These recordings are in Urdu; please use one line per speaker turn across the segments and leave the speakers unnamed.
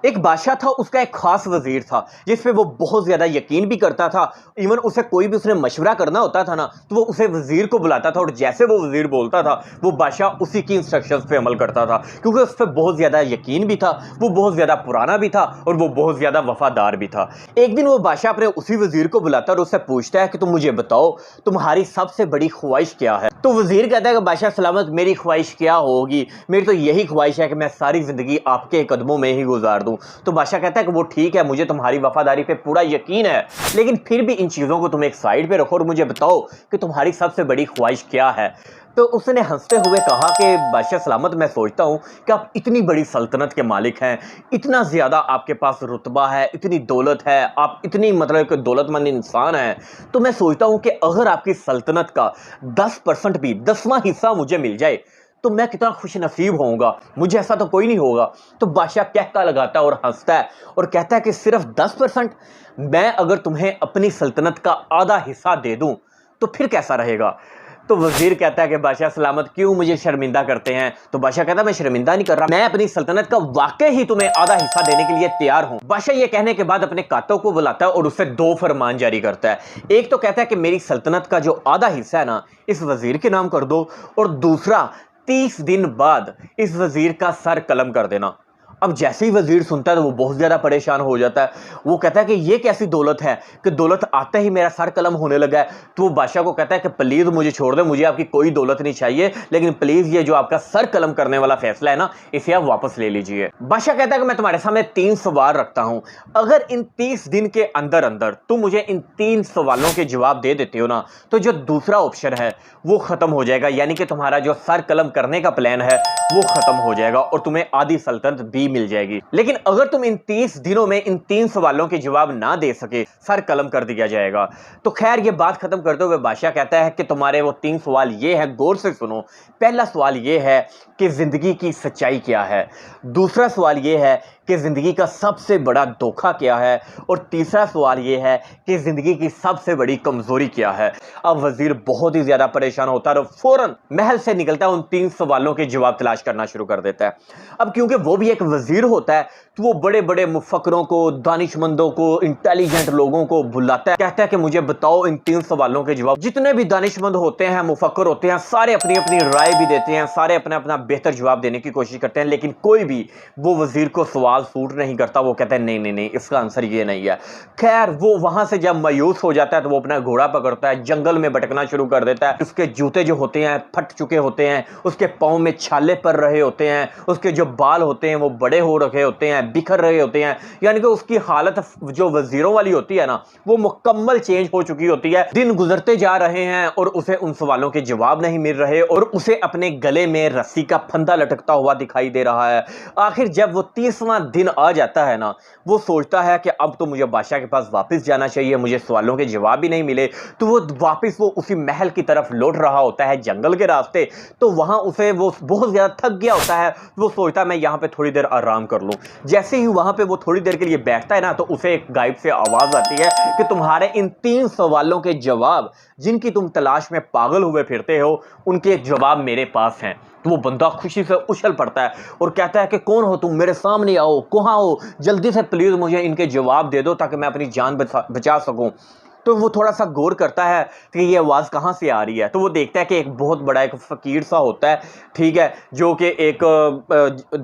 ایک بادشاہ تھا، اس کا ایک خاص وزیر تھا جس پہ وہ بہت زیادہ یقین بھی کرتا تھا. ایون اسے کوئی بھی اس نے مشورہ کرنا ہوتا تھا نا تو وہ اسے وزیر کو بلاتا تھا، اور جیسے وہ وزیر بولتا تھا وہ بادشاہ اسی کی انسٹرکشنز پہ عمل کرتا تھا، کیونکہ اس پہ بہت زیادہ یقین بھی تھا، وہ بہت زیادہ پرانا بھی تھا اور وہ بہت زیادہ وفادار بھی تھا. ایک دن وہ بادشاہ اپنے اسی وزیر کو بلاتا ہے اور اس سے پوچھتا ہے کہ تم مجھے بتاؤ تمہاری سب سے بڑی خواہش کیا ہے. تو وزیر کہتا ہے کہ بادشاہ سلامت، میری خواہش کیا ہوگی، میری تو یہی خواہش ہے کہ میں ساری زندگی آپ کے قدموں میں ہی گزار دوں. تو بادشاہ کہتا ہے کہ وہ ٹھیک ہے، مجھے تمہاری وفاداری پہ پورا یقین ہے، لیکن پھر بھی ان چیزوں کو تم ایک سائڈ پہ رکھو اور مجھے بتاؤ کہ تمہاری سب سے بڑی خواہش کیا ہے. تو اس نے ہنستے ہوئے کہا کہ بادشاہ سلامت، میں سوچتا ہوں کہ آپ اتنی بڑی سلطنت کے مالک ہیں، اتنا زیادہ آپ کے پاس رتبہ ہے، اتنی دولت ہے، آپ اتنی مطلب کہ دولت مند انسان ہیں، تو میں سوچتا ہوں کہ اگر آپ کی سلطنت کا 10% بھی 10واں حصہ مجھے مل جائے تو میں کتنا خوش نصیب ہوں گا، مجھے ایسا تو کوئی نہیں ہوگا. تو بادشاہ کہکا لگاتا ہے اور ہنستا ہے اور کہتا ہے کہ صرف 10%؟ میں اگر تمہیں اپنی سلطنت کا آدھا حصہ دے دوں تو پھر کیسا رہے گا؟ تو وزیر کہتا ہے کہ بادشاہ سلامت کیوں مجھے شرمندہ کرتے ہیں؟ تو بادشاہ کہتا ہے میں شرمندہ نہیں کر رہا، میں اپنی سلطنت کا واقعی ہی تمہیں آدھا حصہ دینے کے لیے تیار ہوں. بادشاہ یہ کہنے کے بعد اپنے کاتوں کو بلاتا ہے اور اسے 2 فرمان جاری کرتا ہے. ایک تو کہتا ہے کہ میری سلطنت کا جو آدھا حصہ ہے نا اس وزیر کے نام کر دو، اور دوسرا 30 دن بعد اس وزیر کا سر قلم کر دینا. اب جیسے ہی وزیر سنتا ہے تو وہ بہت زیادہ پریشان ہو جاتا ہے. وہ کہتا ہے کہ یہ کیسی دولت ہے کہ دولت آتے ہی میرا سر قلم ہونے لگا ہے. تو وہ بادشاہ کو کہتا ہے کہ پلیز مجھے چھوڑ دیں، مجھے آپ کی کوئی دولت نہیں چاہیے، لیکن پلیز یہ جو آپ کا سر قلم کرنے والا فیصلہ ہے نا اسے آپ واپس لے لیجئے. بادشاہ کہتا ہے کہ میں تمہارے سامنے 3 سوال رکھتا ہوں، اگر ان 30 دن کے اندر اندر تم مجھے ان 3 سوالوں کے جواب دے دیتے ہو نا تو جو دوسرا آپشن ہے وہ ختم ہو جائے گا، یعنی کہ تمہارا جو سر قلم کرنے کا پلان ہے وہ ختم ہو جائے گا اور تمہیں آدھی سلطنت بھی مل جائے گی. لیکن اگر تم ان 30 دنوں میں ان 3 سوالوں کے جواب نہ دے سکے سر قلم کر دیا جائے گا. تو خیر یہ بات ختم کرتے ہوئے بادشاہ کہتا ہے کہ تمہارے وہ 3 سوال یہ ہیں، غور سے سنو. پہلا سوال یہ ہے کہ زندگی کی سچائی کیا ہے، دوسرا سوال یہ ہے کہ زندگی کا سب سے بڑا دھوکہ کیا ہے، اور تیسرا سوال یہ ہے کہ زندگی کی سب سے بڑی کمزوری کیا ہے. اب وزیر بہت ہی زیادہ پریشان ہوتا ہے اور فوراً محل سے نکلتا ہے، ان 3 سوالوں کے جواب تلاش کرنا شروع کر دیتا ہے. اب کیونکہ وہ بھی ایک وزیر ہوتا ہے تو وہ بڑے بڑے مفکروں کو، دانش مندوں کو، انٹیلیجنٹ لوگوں کو بلاتا ہے، کہتا ہے کہ مجھے بتاؤ ان 3 سوالوں کے جواب. جتنے بھی دانش مند ہوتے ہیں، مفکر ہوتے ہیں، سارے اپنی اپنی رائے بھی دیتے ہیں، سارے اپنا اپنا بہتر جواب دینے کی کوشش کرتے ہیں، لیکن کوئی بھی وہ وزیر کو سوال سوٹ نہیں کرتا. وہ کہتا ہے نہیں نہیں نہیں، اس کا آنسر یہ نہیں ہے. خیر وہ وہاں سے جب مایوس ہو جاتا ہے تو وہ اپنا گھوڑا پکڑتا ہے، جنگل میں بھٹکنا شروع کر دیتا ہے. اس کے جوتے جو ہوتے ہیں پھٹ چکے ہوتے ہیں، اس کے پاؤں میں چھالے پڑ رہے ہوتے ہیں، اس کے جو بال ہوتے ہیں وہ بڑے ہو رکھے ہوتے ہیں، بکھر رہے ہوتے ہیں، یعنی کہ اس کی حالت جو وزیروں والی ہوتی ہے نا وہ مکمل چینج ہو چکی ہوتی ہے. دن گزرتے جا رہے ہیں اور اسے ان سوالوں کے جواب نہیں مل رہے اور اسے اپنے گلے میں رسی کا پھندا لٹکتا ہوا دکھائی دے رہا ہے. آخر جب وہ 30واں دن آ جاتا ہے نا وہ سوچتا ہے کہ اب تو مجھے بادشاہ کے پاس واپس جانا چاہیے، مجھے سوالوں کے جواب بھی نہیں ملے. تو وہ واپس اسی محل کی طرف لوٹ رہا ہوتا ہے جنگل کے راستے. تو وہاں اسے وہ بہت زیادہ تھک گیا ہوتا ہے، وہ سوچتا ہے میں یہاں پہ تھوڑی دیر آرام کر لوں. جیسے ہی وہاں پہ وہ تھوڑی دیر کے لیے بیٹھتا ہے نا تو اسے ایک غائب سے آواز آتی ہے کہ تمہارے ان 3 سوالوں کے جواب جن کی تم تلاش میں پاگل ہوئے پھرتے ہو ان کے جواب میرے پاس ہیں. تو وہ بندہ خوشی سے اچھل پڑتا ہے اور کہتا ہے کہ کون ہو تم، میرے سامنے آؤ، کہاں ہو، جلدی سے پلیز مجھے ان کے جواب دے دو تاکہ میں اپنی جان بچا سکوں. تو وہ تھوڑا سا غور کرتا ہے کہ یہ آواز کہاں سے آ رہی ہے. تو وہ دیکھتا ہے کہ ایک بہت بڑا ایک فقیر سا ہوتا ہے، ٹھیک ہے، جو کہ ایک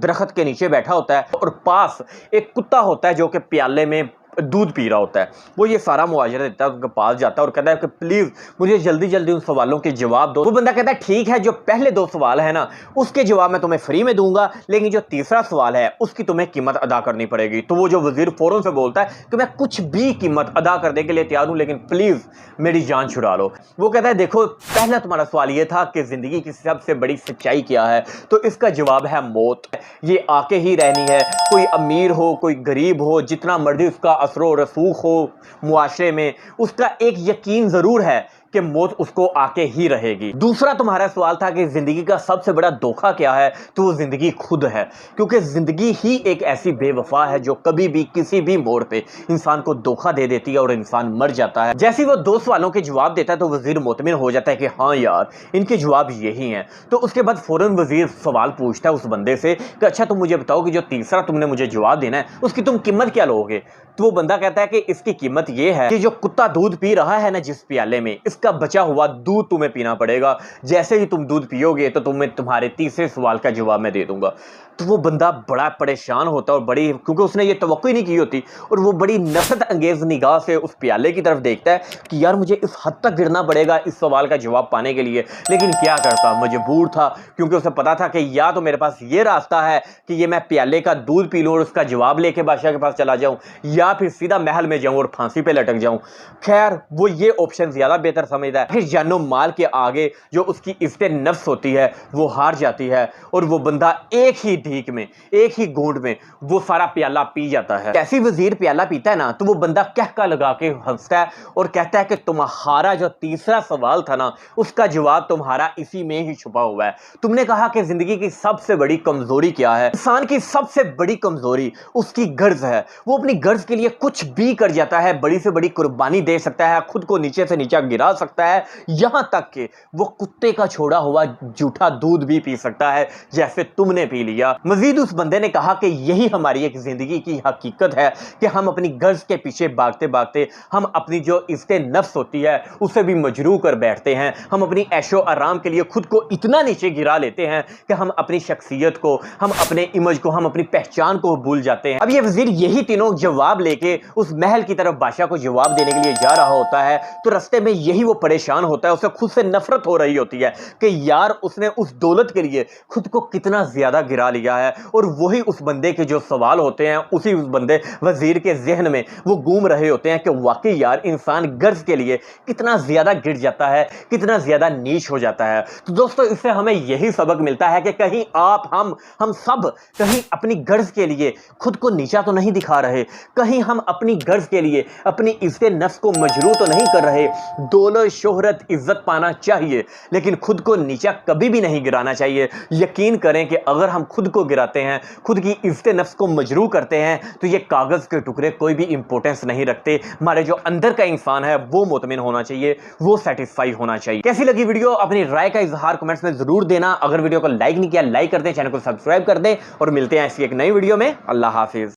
درخت کے نیچے بیٹھا ہوتا ہے اور پاس ایک کتا ہوتا ہے جو کہ پیالے میں دودھ پی رہا ہوتا ہے. وہ یہ سارا معاجرہ دیتا ہے، ان کے پاس جاتا ہے اور کہتا ہے کہ پلیز مجھے جلدی جلدی ان سوالوں کے جواب دو. وہ بندہ کہتا ہے ٹھیک ہے، جو پہلے 2 سوال ہیں نا اس کے جواب میں تمہیں فری میں دوں گا، لیکن جو تیسرا سوال ہے اس کی تمہیں قیمت ادا کرنی پڑے گی. تو وہ جو وزیر فوراً سے بولتا ہے کہ میں کچھ بھی قیمت ادا کرنے کے لیے تیار ہوں، لیکن پلیز میری جان چھڑا لو. وہ کہتا ہے دیکھو پہلا تمہارا سوال یہ تھا کہ زندگی کی سب سے بڑی سچائی کیا ہے، تو اس کا جواب ہے موت. یہ آ کے ہی رہنی ہے، کوئی امیر ہو کوئی غریب ہو، جتنا مرضی اس کا اثر و رسوخ ہو معاشرے میں، اس کا ایک یقین ضرور ہے کہ موت اس کو آکے ہی رہے گی۔ دوسرا تمہارا سوال تھا کہ زندگی کا سب سے بڑا دھوکہ کیا ہے، تو وہ زندگی خود ہے، کیونکہ زندگی ہی ایک ایسی بے وفا ہے جو کبھی بھی کسی بھی موڑ پہ انسان کو دھوکہ دے دیتی ہے اور انسان مر جاتا ہے۔ جیسے وہ دو سوالوں کے جواب دیتا ہے تو وزیر مطمئن ہو جاتا ہے کہ ہاں یار ان کے جواب یہی ہیں، تو اس کے بعد فوراً وزیر سوال پوچھتا ہے اس بندے سے کہ اچھا تم مجھے بتاؤ کہ جو تیسرا تم نے مجھے جواب دینا ہے اس کی تم قیمت کیا لو گے؟ تو وہ بندہ کہتا ہے کہ اس کی قیمت یہ ہے کہ جو کتا دودھ پی رہا ہے نا جس پیالے میں، اس کا بچا ہوا دودھ تمہیں پینا پڑے گا، جیسے ہی تم دودھ پیو گے تو تمہیں تمہارے تیسرے سوال کا جواب میں دے دوں گا۔ تو وہ بندہ بڑا پریشان ہوتا ہے اور بڑی، کیونکہ اس نے یہ توقع ہی نہیں کی ہوتی، اور وہ بڑی نفرت انگیز نگاہ سے اس پیالے کی طرف دیکھتا ہے کہ یار مجھے اس حد تک گرنا پڑے گا اس سوال کا جواب پانے کے لیے، لیکن کیا کرتا، مجبور تھا، کیونکہ اسے پتا تھا کہ یا تو میرے پاس یہ راستہ ہے کہ یہ میں پیالے کا دودھ پی لوں اور اس کا جواب لے کے بادشاہ کے پاس چلا جاؤں، یا پھر سیدھا محل میں جاؤں اور پھانسی پہ لٹک جاؤں۔ خیر وہ یہ آپشن زیادہ بہتر سمجھتا ہے، پھر جان و مال کے آگے جو اس کی عزت نفس ہوتی ہے وہ ہار جاتی ہے، اور وہ بندہ ایک ہی ڈھیک میں، ایک ہی گھونٹ میں وہ سارا پیالہ پی جاتا ہے۔ جیسے وزیر پیالہ پیتا ہے نا تو وہ بندہ کہکا لگا کے ہنستا ہے اور کہتا ہے کہ تمہارا جو تیسرا سوال تھا نا اس کا جواب تمہارا اسی میں ہی چھپا ہوا ہے۔ تم نے کہا کہ زندگی کی سب سے بڑی کمزوری کیا ہے؟ انسان کی سب سے بڑی کمزوری اس کی غرض ہے، وہ اپنی غرض کے لیے کچھ بھی کر جاتا ہے، بڑی سے بڑی قربانی دے سکتا ہے، خود کو نیچے سے نیچے گرا سکتا ہے، یہاں تک کہ وہ کتے کا چھوڑا ہوا جھوٹا دودھ بھی پی سکتا ہے جیسے تم نے پی لیا۔ مزید اس بندے نے کہا کہ یہی ہماری ایک زندگی کی حقیقت ہے کہ ہم اپنی غرض کے پیچھے بھاگتے بھاگتے ہم اپنی جو عزت نفس ہوتی ہے اسے بھی مجروح کر بیٹھتے ہیں، ہم اپنی عیش و آرام کے لیے خود کو اتنا نیچے گرا لیتے ہیں کہ ہم اپنی شخصیت کو، ہم اپنے امیج کو، ہم اپنی پہچان کو بھول جاتے ہیں۔ اب یہ وزیر یہی تینوں جواب لے کے اس محل کی طرف بادشاہ کو جواب دینے کے لیے جا رہا ہوتا ہے تو رستے میں یہی وہ پریشان ہوتا ہے، اسے خود سے نفرت ہو رہی ہوتی ہے کہ یار اس نے اس دولت کے لیے خود کو کتنا زیادہ گرا لیا ہے، اور وہی اس بندے کے جو سوال ہوتے ہیں اسی اس بندے وزیر کے ذہن میں وہ گھوم رہے ہوتے ہیں کہ واقعی یار انسان غرض کے لیے کتنا زیادہ گر جاتا ہے، کتنا زیادہ نیچ ہو جاتا ہے۔ تو دوستو اس سے ہمیں یہی سبق ملتا ہے کہ کہیں آپ ہم سب کہیں اپنی غرض کے لیے خود کو نیچا تو نہیں دکھا رہے، کہیں ہم اپنی غرض کے لیے اپنی عزت نفس کو مجروح تو نہیں کر رہے۔ دولت، شہرت، عزت پانا چاہیے لیکن خود کو نیچا کبھی بھی نہیں گرانا چاہیے۔ یقین کریں کہ اگر ہم خود کو گراتے ہیں، خود کی عزت نفس کو مجروح کرتے ہیں تو یہ کاغذ کے ٹکڑے کوئی بھی امپورٹنس نہیں رکھتے۔ ہمارے جو اندر کا انسان ہے وہ مطمئن ہونا چاہیے، وہ سیٹسفائی ہونا چاہیے۔ کیسی لگی ویڈیو؟ اپنی رائے کا اظہار کمنٹس میں ضرور دینا۔ اگر ویڈیو کو لائک نہیں کیا لائک کر دیں، چینل کو سبسکرائب کر دیں، اور ملتے ہیں ایسی ایک نئی ویڈیو میں۔ اللہ حافظ۔